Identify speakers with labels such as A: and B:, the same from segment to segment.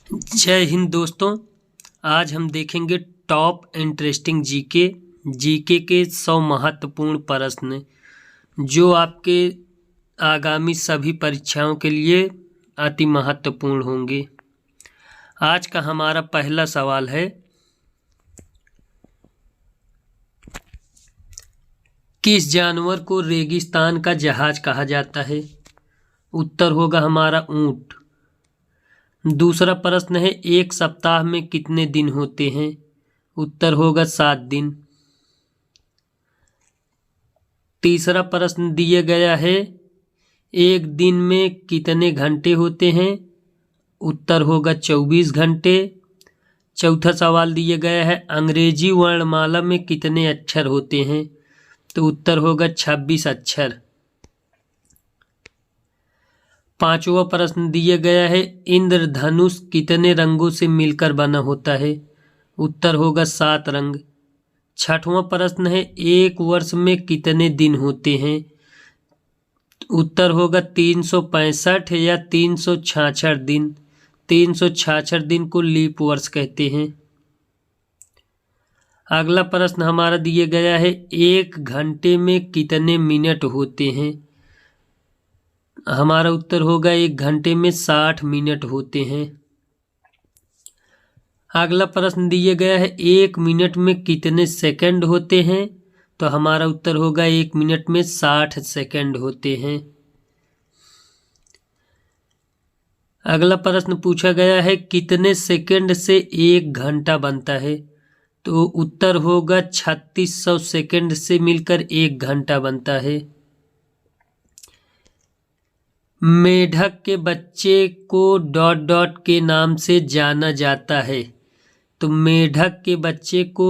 A: जय हिंद दोस्तों। आज हम देखेंगे टॉप इंटरेस्टिंग जीके के 100 महत्वपूर्ण प्रश्न जो आपके आगामी सभी परीक्षाओं के लिए अति महत्वपूर्ण होंगे। आज का हमारा पहला सवाल है, किस जानवर को रेगिस्तान का जहाज कहा जाता है? उत्तर होगा हमारा ऊंट। दूसरा प्रश्न है, एक सप्ताह में कितने दिन होते हैं? उत्तर होगा 7 दिन। तीसरा प्रश्न दिया गया है, एक दिन में कितने घंटे होते हैं? उत्तर होगा 24 घंटे। चौथा सवाल दिया गया है, अंग्रेजी वर्णमाला में कितने अक्षर होते हैं? तो उत्तर होगा 26 अक्षर। पांचवा प्रश्न दिया गया है, इंद्रधनुष कितने रंगों से मिलकर बना होता है? उत्तर होगा 7 रंग। छठवां प्रश्न है, एक वर्ष में कितने दिन होते हैं? उत्तर होगा 365 या 366 दिन। 366 दिन को लीप वर्ष कहते हैं। अगला प्रश्न हमारा दिया गया है, एक घंटे में कितने मिनट होते हैं? हमारा उत्तर होगा एक घंटे में 60 मिनट होते हैं। अगला प्रश्न दिया गया है, एक मिनट में कितने सेकंड होते हैं? तो हमारा उत्तर होगा एक मिनट में 60 सेकंड होते हैं। अगला प्रश्न पूछा गया है, कितने सेकंड से एक घंटा बनता है? तो उत्तर होगा 3600 सेकंड से मिलकर एक घंटा बनता है। मेढक के बच्चे को डॉट डॉट के नाम से जाना जाता है। तो मेढक के बच्चे को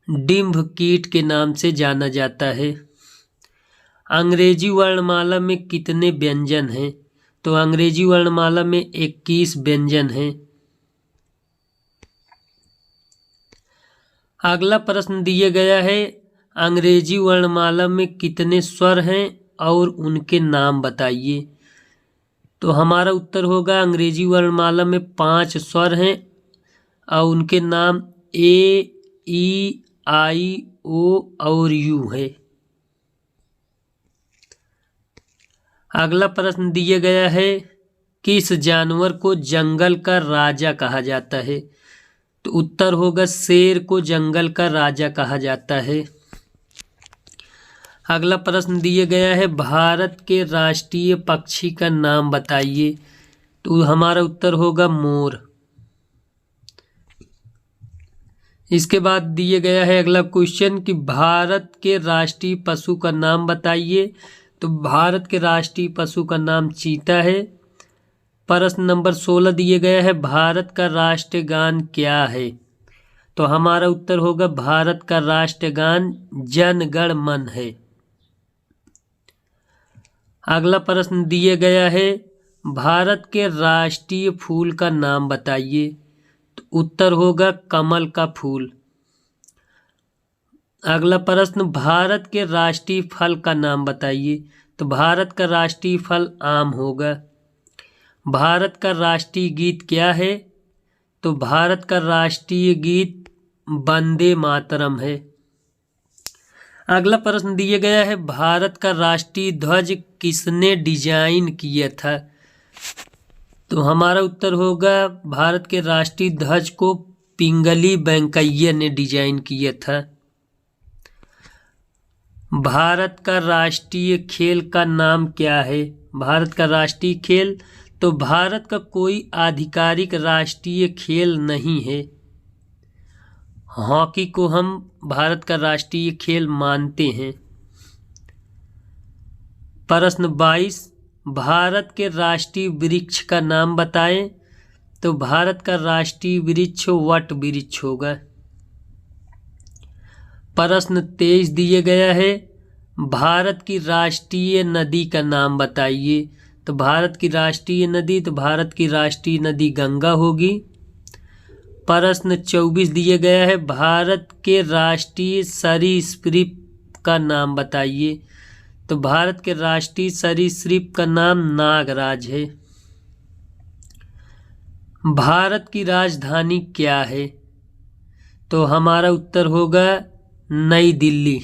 A: डिंभ कीट के नाम से जाना जाता है। अंग्रेजी वर्णमाला में कितने व्यंजन हैं? तो अंग्रेजी वर्णमाला में 21 व्यंजन हैं। अगला प्रश्न दिया गया है, अंग्रेजी वर्णमाला में कितने स्वर हैं और उनके नाम बताइए। तो हमारा उत्तर होगा अंग्रेजी वर्णमाला में 5 स्वर हैं और उनके नाम ए, ई, आई, ओ और यू है। अगला प्रश्न दिया गया है, किस जानवर को जंगल का राजा कहा जाता है? तो उत्तर होगा शेर को जंगल का राजा कहा जाता है। अगला प्रश्न दिया गया है, भारत के राष्ट्रीय पक्षी का नाम बताइए। तो हमारा उत्तर होगा मोर। इसके बाद दिया गया है अगला क्वेश्चन कि भारत के राष्ट्रीय पशु का नाम बताइए। तो भारत के राष्ट्रीय पशु का नाम चीता है। प्रश्न नंबर 16 दिया गया है, भारत का राष्ट्रगान क्या है? तो हमारा उत्तर होगा भारत का राष्ट्रगान जन गण मन है। अगला प्रश्न दिया गया है, भारत के राष्ट्रीय फूल का नाम बताइए। तो उत्तर होगा कमल का फूल। अगला प्रश्न, भारत के राष्ट्रीय फल का नाम बताइए। तो भारत का राष्ट्रीय फल आम होगा। भारत का राष्ट्रीय गीत क्या है? तो भारत का राष्ट्रीय गीत वंदे मातरम है। अगला प्रश्न दिया गया है, भारत का राष्ट्रीय ध्वज किसने डिजाइन किया था? तो हमारा उत्तर होगा भारत के राष्ट्रीय ध्वज को पिंगली वेंकैया ने डिजाइन किया था। भारत का राष्ट्रीय खेल का नाम क्या है? भारत का राष्ट्रीय खेल, तो भारत का कोई आधिकारिक राष्ट्रीय खेल नहीं है। हॉकी को हम भारत का राष्ट्रीय खेल मानते हैं। प्रश्न 22, भारत के राष्ट्रीय वृक्ष का नाम बताएं। तो भारत का राष्ट्रीय वृक्ष वट वृक्ष होगा। प्रश्न 23 दिया गया है, भारत की राष्ट्रीय नदी का नाम बताइए। तो भारत की राष्ट्रीय नदी, तो भारत की राष्ट्रीय नदी गंगा होगी। प्रश्न 24 दिया गया है, भारत के राष्ट्रीय सरीसृप का नाम बताइए। तो भारत के राष्ट्रीय सरीसृप का नाम नागराज है। भारत की राजधानी क्या है? तो हमारा उत्तर होगा नई दिल्ली।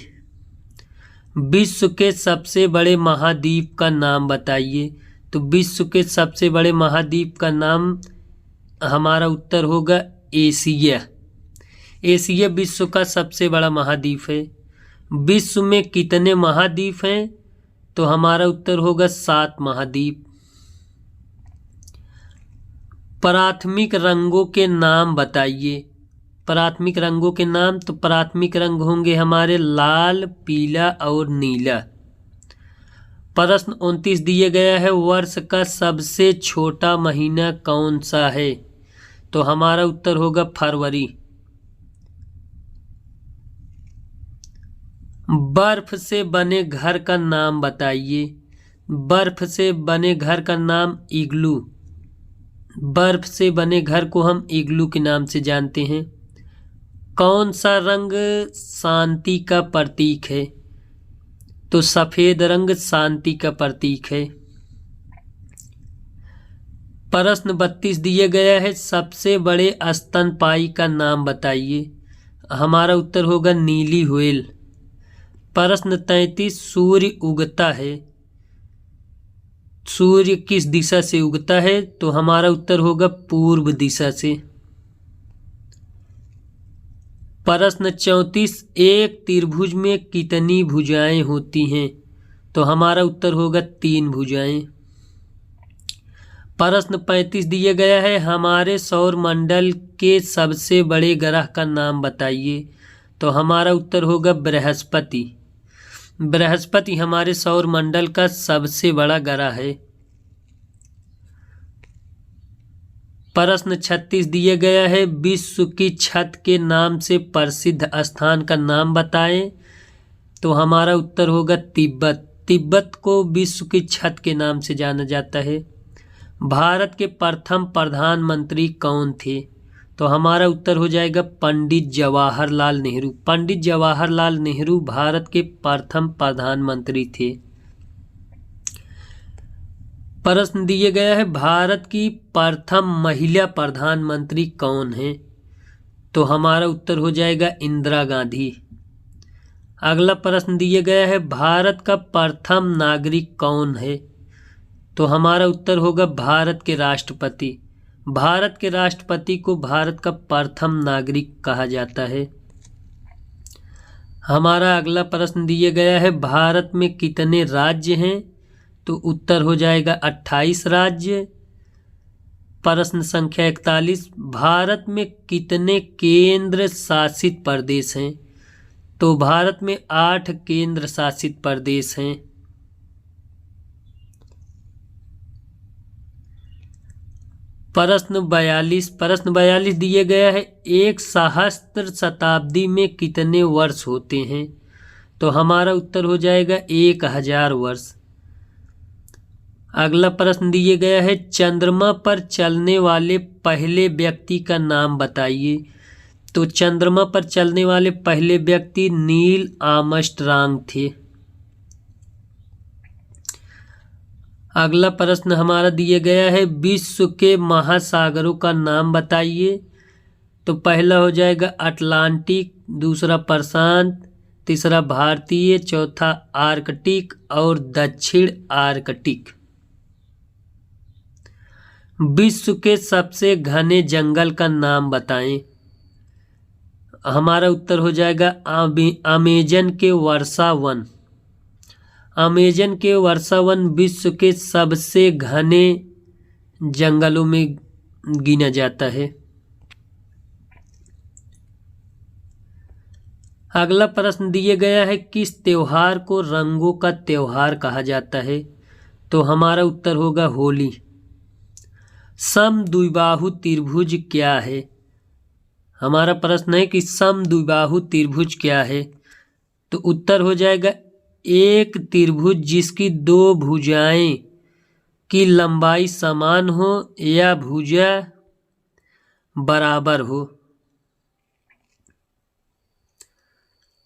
A: विश्व के सबसे बड़े महाद्वीप का नाम बताइए। तो विश्व के सबसे बड़े महाद्वीप का नाम हमारा उत्तर होगा एशिया। एशिया विश्व का सबसे बड़ा महाद्वीप है। विश्व में कितने महाद्वीप हैं? तो हमारा उत्तर होगा 7 महाद्वीप। प्राथमिक रंगों के नाम बताइए। प्राथमिक रंगों के नाम, तो प्राथमिक रंग होंगे हमारे लाल, पीला और नीला। प्रश्न 29 दिए गया है, वर्ष का सबसे छोटा महीना कौन सा है? तो हमारा उत्तर होगा फरवरी। बर्फ से बने घर का नाम बताइए। बर्फ से बने घर का नाम इग्लू। बर्फ से बने घर को हम इग्लू के नाम से जानते हैं। कौन सा रंग शांति का प्रतीक है? तो सफेद रंग शांति का प्रतीक है। प्रश्न 32 दिए गया है, सबसे बड़े स्तनपायी का नाम बताइए। हमारा उत्तर होगा नीली व्हेल। प्रश्न 33, सूर्य उगता है, सूर्य किस दिशा से उगता है? तो हमारा उत्तर होगा पूर्व दिशा से। प्रश्न 34, एक त्रिभुज में कितनी भुजाएं होती हैं? तो हमारा उत्तर होगा 3 भुजाएं। प्रश्न 35 दिया गया है, हमारे सौर मंडल के सबसे बड़े ग्रह का नाम बताइए। तो हमारा उत्तर होगा बृहस्पति। बृहस्पति हमारे सौर मंडल का सबसे बड़ा ग्रह है। प्रश्न 36 दिया गया है, विश्व की छत के नाम से प्रसिद्ध स्थान का नाम बताएं। तो हमारा उत्तर होगा तिब्बत। तिब्बत को विश्व की छत के नाम से जाना जाता है। भारत के प्रथम प्रधानमंत्री कौन थे? तो हमारा उत्तर हो जाएगा पंडित जवाहरलाल नेहरू। पंडित जवाहरलाल नेहरू भारत के प्रथम प्रधानमंत्री थे। प्रश्न दिए गया है, भारत की प्रथम महिला प्रधानमंत्री कौन है? तो हमारा उत्तर हो जाएगा इंदिरा गांधी। अगला प्रश्न दिया गया है, भारत का प्रथम नागरिक कौन है? तो हमारा उत्तर होगा भारत के राष्ट्रपति। भारत के राष्ट्रपति को भारत का प्रथम नागरिक कहा जाता है। हमारा अगला प्रश्न दिया गया है, भारत में कितने राज्य हैं? तो उत्तर हो जाएगा 28 राज्य। प्रश्न संख्या 41, भारत में कितने केंद्र शासित प्रदेश हैं? तो भारत में 8 केंद्र शासित प्रदेश हैं। प्रश्न 42 दिए गया है, एक सहस्त्र शताब्दी में कितने वर्ष होते हैं? तो हमारा उत्तर हो जाएगा 1000 वर्ष। अगला प्रश्न दिए गया है, चंद्रमा पर चलने वाले पहले व्यक्ति का नाम बताइए। तो चंद्रमा पर चलने वाले पहले व्यक्ति नील आर्मस्ट्रांग थे। अगला प्रश्न हमारा दिया गया है, विश्व के महासागरों का नाम बताइए। तो पहला हो जाएगा अटलांटिक, दूसरा प्रशांत, तीसरा भारतीय, चौथा आर्कटिक और दक्षिण आर्कटिक। विश्व के सबसे घने जंगल का नाम बताएं। हमारा उत्तर हो जाएगा अमेजन के वर्षा वन। अमेजन के वर्षा वन विश्व के सबसे घने जंगलों में गिना जाता है। अगला प्रश्न दिया गया है, किस त्योहार को रंगों का त्योहार कहा जाता है? तो हमारा उत्तर होगा होली। समद्विबाहु त्रिभुज क्या है? हमारा प्रश्न है कि समद्विबाहु त्रिभुज क्या है? तो उत्तर हो जाएगा एक त्रिभुज जिसकी 2 भुजाएं की लंबाई समान हो या भुजा बराबर हो।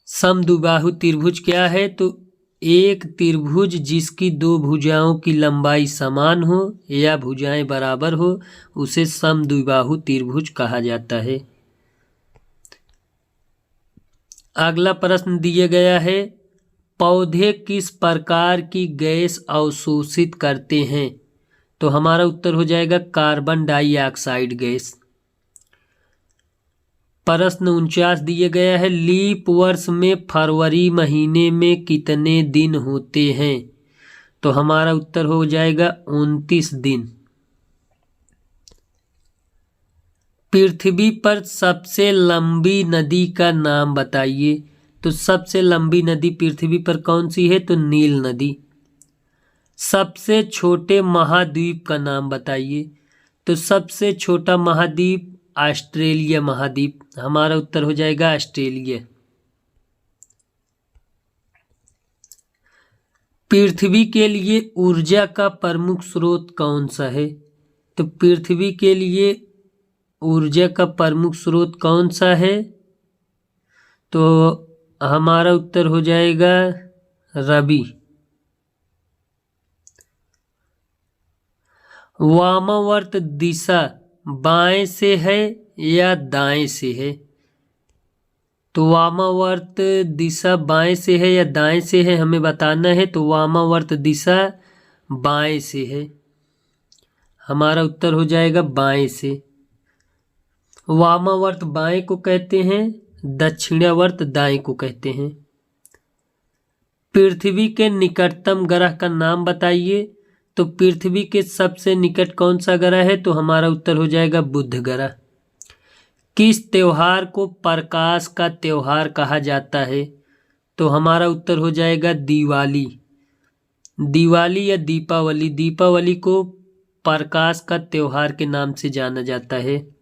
A: समद्विबाहु त्रिभुज क्या है? तो एक त्रिभुज जिसकी दो भुजाओं की लंबाई समान हो या भुजाएं बराबर हो उसे समद्विबाहु त्रिभुज कहा जाता है। अगला प्रश्न दिया गया है, पौधे किस प्रकार की गैस अवशोषित करते हैं? तो हमारा उत्तर हो जाएगा कार्बन डाइऑक्साइड गैस। प्रश्न 49 दिया गया है, लीप वर्ष में फरवरी महीने में कितने दिन होते हैं? तो हमारा उत्तर हो जाएगा 29 दिन। पृथ्वी पर सबसे लंबी नदी का नाम बताइए। तो सबसे लंबी नदी पृथ्वी पर कौन सी है? तो नील नदी। सबसे छोटे महाद्वीप का नाम बताइए। तो सबसे छोटा महाद्वीप ऑस्ट्रेलिया महाद्वीप। हमारा उत्तर हो जाएगा ऑस्ट्रेलिया। पृथ्वी के लिए ऊर्जा का प्रमुख स्रोत कौन सा है? तो पृथ्वी के लिए ऊर्जा का प्रमुख स्रोत कौन सा है? तो हमारा उत्तर हो जाएगा रवि। वामावर्त दिशा बाएं से है या दाएं से है? तो वामावर्त दिशा बाएं से है या दाएं से है हमें बताना है। तो वामावर्त दिशा बाएं से है। हमारा उत्तर हो जाएगा बाएं से। वामावर्त बाएं को कहते हैं, दक्षिणावर्त दाएं को कहते हैं। पृथ्वी के निकटतम ग्रह का नाम बताइए। तो पृथ्वी के सबसे निकट कौन सा ग्रह है? तो हमारा उत्तर हो जाएगा बुध ग्रह। किस त्योहार को प्रकाश का त्योहार कहा जाता है? तो हमारा उत्तर हो जाएगा दिवाली। दिवाली या दीपावली। दीपावली को प्रकाश का त्योहार के नाम से जाना जाता है।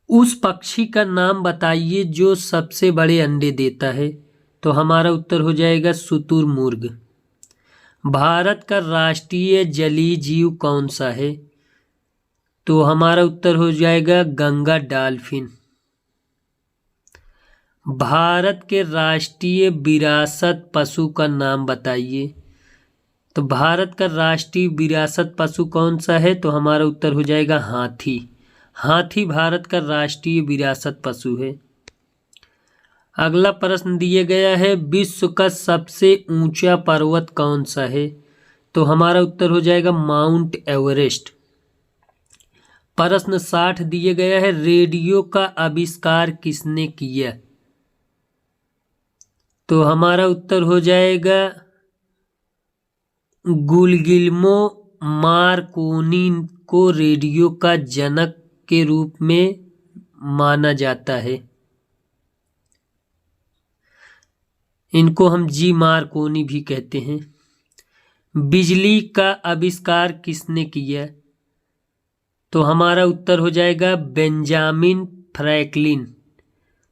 A: उस पक्षी का नाम बताइए जो सबसे बड़े अंडे देता है। तो हमारा उत्तर हो जाएगा शुतुरमुर्ग। भारत का राष्ट्रीय जलीय जीव कौन सा है? तो हमारा उत्तर हो जाएगा गंगा डॉल्फिन। भारत के राष्ट्रीय विरासत पशु का नाम बताइए। तो भारत का राष्ट्रीय विरासत पशु कौन सा है? तो हमारा उत्तर हो जाएगा हाथी। हाथी भारत का राष्ट्रीय विरासत पशु है। अगला प्रश्न दिया गया है, विश्व का सबसे ऊंचा पर्वत कौन सा है? तो हमारा उत्तर हो जाएगा माउंट एवरेस्ट। प्रश्न 60 दिया गया है, रेडियो का आविष्कार किसने किया? तो हमारा उत्तर हो जाएगा गुलिल्मो मार्कोनी को रेडियो का जनक के रूप में माना जाता है। इनको हम जी मार्कोनी भी कहते हैं। बिजली का आविष्कार किसने किया? तो हमारा उत्तर हो जाएगा बेंजामिन फ्रैंकलिन।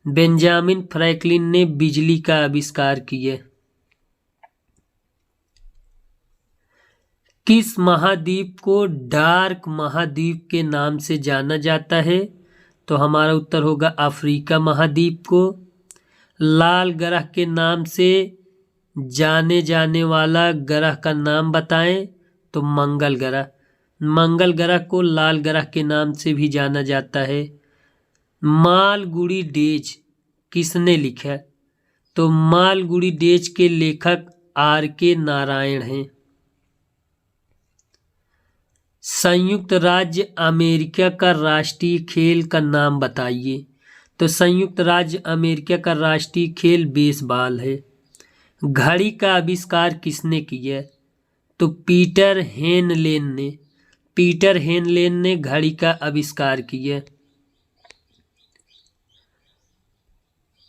A: बेंजामिन फ्रैंकलिन ने बिजली का आविष्कार किया। किस महाद्वीप को डार्क महाद्वीप के नाम से जाना जाता है? तो हमारा उत्तर होगा अफ्रीका महाद्वीप को। लाल ग्रह के नाम से जाने जाने वाला ग्रह का नाम बताएं। तो मंगल ग्रह। मंगल ग्रह को लाल ग्रह के नाम से भी जाना जाता है। मालगुडी डेज किसने लिखा? तो मालगुडी डेज के लेखक R.K. नारायण हैं। संयुक्त राज्य अमेरिका का राष्ट्रीय खेल का नाम बताइए। तो संयुक्त राज्य अमेरिका का राष्ट्रीय खेल बेसबॉल है। घड़ी का आविष्कार किसने किया? तो पीटर हेनलेन ने। पीटर हेनलेन ने घड़ी का आविष्कार किया।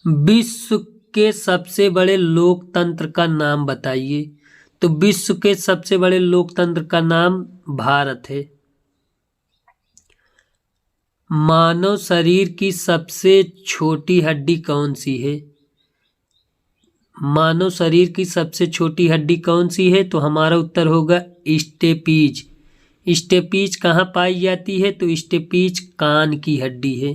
A: विश्व के सबसे बड़े लोकतंत्र का नाम बताइए। तो विश्व के सबसे बड़े लोकतंत्र का नाम भारत है। मानव शरीर की सबसे छोटी हड्डी कौन सी है? मानव शरीर की सबसे छोटी हड्डी कौन सी है? तो हमारा उत्तर होगा स्टेपीज। स्टेपीज कहाँ पाई जाती है? तो स्टेपीज कान की हड्डी है।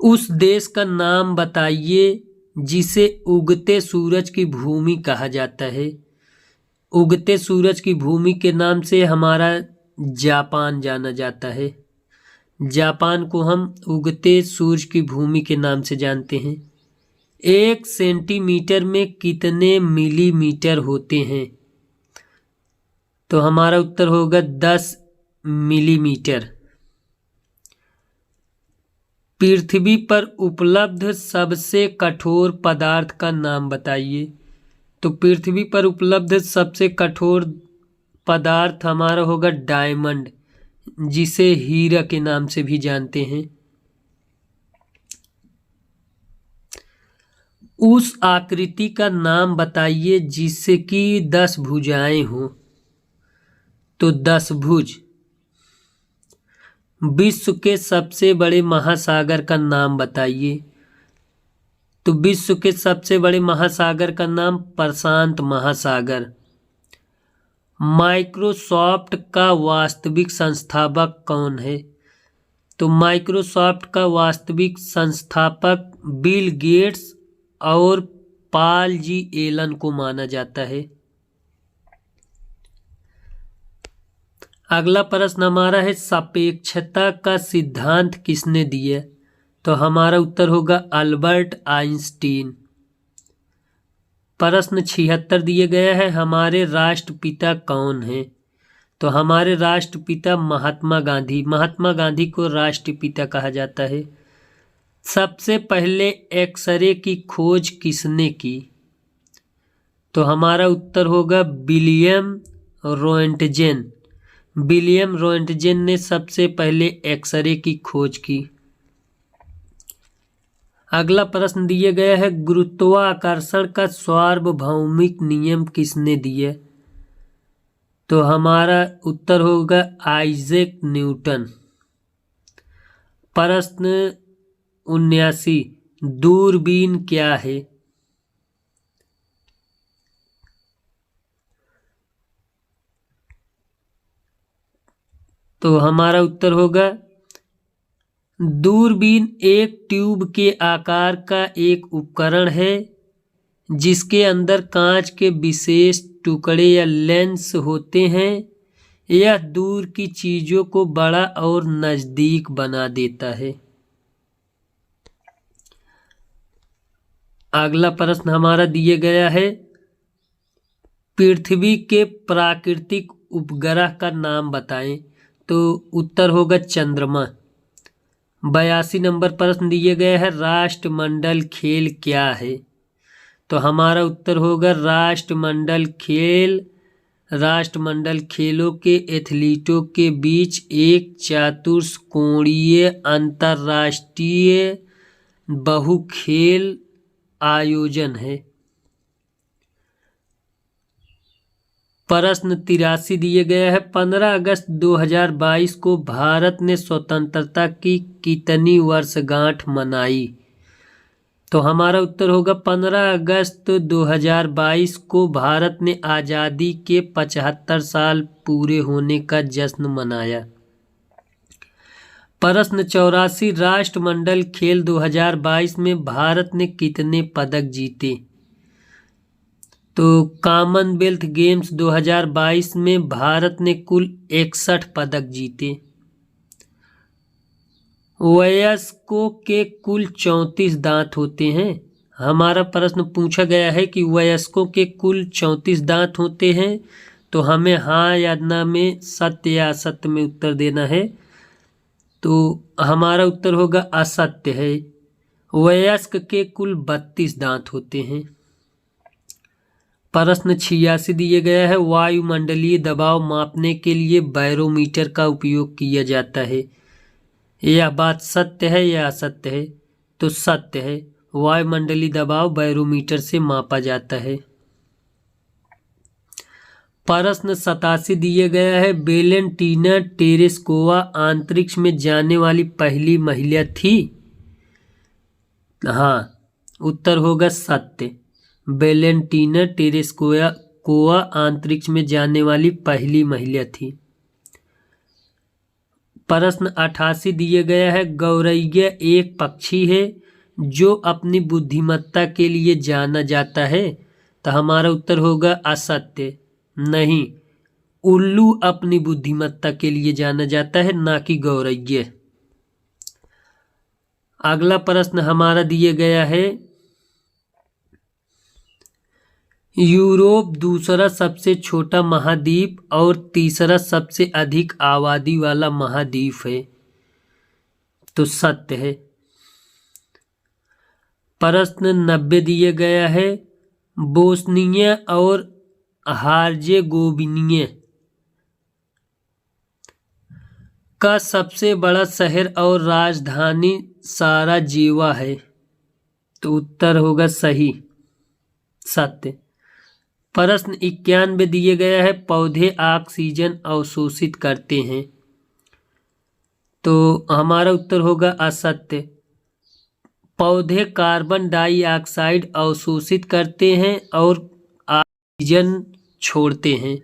A: उस देश का नाम बताइए जिसे उगते सूरज की भूमि कहा जाता है। उगते सूरज की भूमि के नाम से हमारा जापान जाना जाता है। जापान को हम उगते सूरज की भूमि के नाम से जानते हैं। 1 सेंटीमीटर में कितने मिलीमीटर होते हैं? तो हमारा उत्तर होगा 10 मिलीमीटर। पृथ्वी पर उपलब्ध सबसे कठोर पदार्थ का नाम बताइए। तो पृथ्वी पर उपलब्ध सबसे कठोर पदार्थ हमारा होगा डायमंड, जिसे हीरा के नाम से भी जानते हैं। उस आकृति का नाम बताइए जिससे कि 10 भुजाएं हों। तो 10 भुज। विश्व के सबसे बड़े महासागर का नाम बताइए। तो विश्व के सबसे बड़े महासागर का नाम प्रशांत महासागर। माइक्रोसॉफ्ट का वास्तविक संस्थापक कौन है? तो माइक्रोसॉफ्ट का वास्तविक संस्थापक बिल गेट्स और पॉल जी एलन को माना जाता है। अगला प्रश्न हमारा है, सापेक्षता का सिद्धांत किसने दिया? तो हमारा उत्तर होगा अल्बर्ट आइंस्टीन। प्रश्न 76 दिए गया है, हमारे राष्ट्रपिता कौन हैं? तो हमारे राष्ट्रपिता महात्मा गांधी। महात्मा गांधी को राष्ट्रपिता कहा जाता है। सबसे पहले एक्सरे की खोज किसने की? तो हमारा उत्तर होगा विलियम रोएंटजेन। विलियम रोएंटजेन ने सबसे पहले एक्सरे की खोज की। अगला प्रश्न दिया गया है, गुरुत्वाकर्षण का सार्वभौमिक नियम किसने दिया? तो हमारा उत्तर होगा आइजैक न्यूटन। प्रश्न 79, दूरबीन क्या है? तो हमारा उत्तर होगा दूरबीन एक ट्यूब के आकार का एक उपकरण है जिसके अंदर कांच के विशेष टुकड़े या लेंस होते हैं। यह दूर की चीजों को बड़ा और नजदीक बना देता है। अगला प्रश्न हमारा दिया गया है, पृथ्वी के प्राकृतिक उपग्रह का नाम बताएं। तो उत्तर होगा चंद्रमा। 82 नंबर प्रश्न दिए गए हैं, राष्ट्रमंडल खेल क्या है? तो हमारा उत्तर होगा राष्ट्रमंडल खेलों के एथलीटों के बीच एक चतुष्कोणीय अंतर्राष्ट्रीय बहुखेल आयोजन है। प्रश्न 83 दिए गए हैं, 15 अगस्त 2022 को भारत ने स्वतंत्रता की कितनी वर्षगांठ मनाई? तो हमारा उत्तर होगा 15 अगस्त 2022 को भारत ने आज़ादी के 75 साल पूरे होने का जश्न मनाया। प्रश्न 84, राष्ट्रमंडल खेल 2022 में भारत ने कितने पदक जीते? तो कॉमनवेल्थ गेम्स 2022 में भारत ने कुल 61 पदक जीते। वयस्कों के कुल 34 दांत होते हैं। हमारा प्रश्न पूछा गया है कि वयस्कों के कुल 34 दांत होते हैं, तो हमें हाँ या ना में सत्य या असत्य में उत्तर देना है। तो हमारा उत्तर होगा असत्य है। वयस्क के कुल 32 दांत होते हैं। प्रश्न 86 दिए गया है, वायुमंडलीय दबाव मापने के लिए बैरोमीटर का उपयोग किया जाता है। यह बात सत्य है या असत्य है? तो सत्य है। वायुमंडलीय दबाव बैरोमीटर से मापा जाता है। प्रश्न 87 दिए गया है, वेलेंटीना टेरेस्कोवा अंतरिक्ष में जाने वाली पहली महिला थी। हाँ, उत्तर होगा सत्य। वेलेंटीना टेरेस्कोवा अंतरिक्ष में जाने वाली पहली महिला थी। प्रश्न 88 दिए गया है, गौरैया एक पक्षी है जो अपनी बुद्धिमत्ता के लिए जाना जाता है। तो हमारा उत्तर होगा असत्य। नहीं, उल्लू अपनी बुद्धिमत्ता के लिए जाना जाता है, ना कि गौरैया। अगला प्रश्न हमारा दिया गया है, यूरोप दूसरा सबसे छोटा महाद्वीप और तीसरा सबसे अधिक आबादी वाला महाद्वीप है। तो सत्य है। प्रश्न 90 दिया गया है, बोस्निया और हार्जेगोविना का सबसे बड़ा शहर और राजधानी साराजेवो है। तो उत्तर होगा सही, सत्य। प्रश्न 91 दिए गया है, पौधे ऑक्सीजन अवशोषित करते हैं। तो हमारा उत्तर होगा असत्य। पौधे कार्बन डाइऑक्साइड अवशोषित करते हैं और ऑक्सीजन छोड़ते हैं।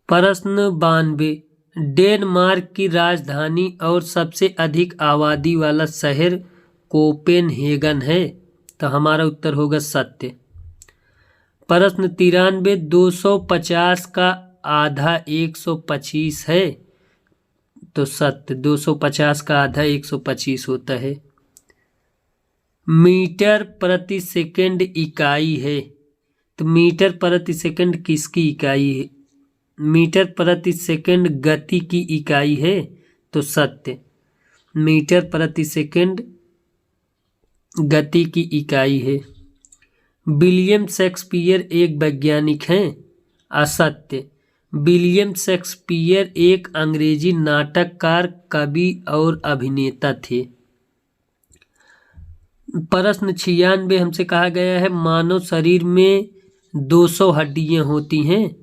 A: प्रश्न 92, डेनमार्क की राजधानी और सबसे अधिक आबादी वाला शहर कोपेनहेगन है। तो हमारा उत्तर होगा सत्य। प्रश्न 93, 250 का आधा 125 है। तो सत्य, 250 का आधा 125 होता है। मीटर प्रति सेकंड इकाई है। तो मीटर प्रति सेकंड किसकी इकाई है? मीटर प्रति सेकंड गति की इकाई है। तो सत्य, मीटर प्रति सेकंड गति की इकाई है। विलियम शेक्सपियर एक वैज्ञानिक हैं। असत्य, विलियम शेक्सपियर एक अंग्रेजी नाटककार, कवि और अभिनेता थे। प्रश्न 96 हमसे कहा गया है, मानव शरीर में 200 हड्डियां होती हैं।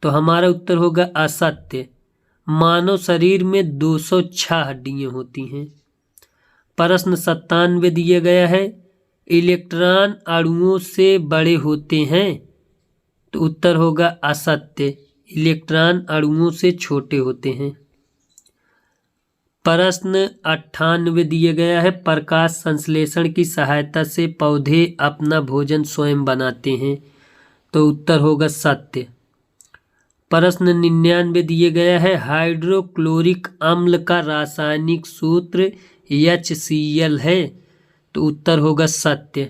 A: तो हमारा उत्तर होगा असत्य, मानव शरीर में 206 हड्डियां होती हैं। प्रश्न 97 दिया गया है, इलेक्ट्रॉन अणुओं से बड़े होते हैं। तो उत्तर होगा असत्य, इलेक्ट्रॉन अणुओं से छोटे होते हैं। प्रश्न 98 दिया गया है, प्रकाश संश्लेषण की सहायता से पौधे अपना भोजन स्वयं बनाते हैं। तो उत्तर होगा सत्य। प्रश्न 99 दिया गया है, हाइड्रोक्लोरिक अम्ल का रासायनिक सूत्र HCl है। तो उत्तर होगा सत्य।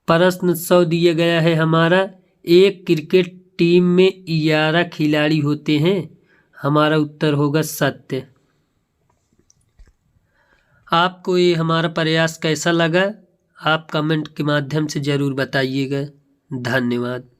A: प्रश्न 100 दिया गया है हमारा, एक क्रिकेट टीम में 11 खिलाड़ी होते हैं। हमारा उत्तर होगा सत्य। आपको ये हमारा प्रयास कैसा लगा? आप कमेंट के माध्यम से ज़रूर बताइएगा। धन्यवाद।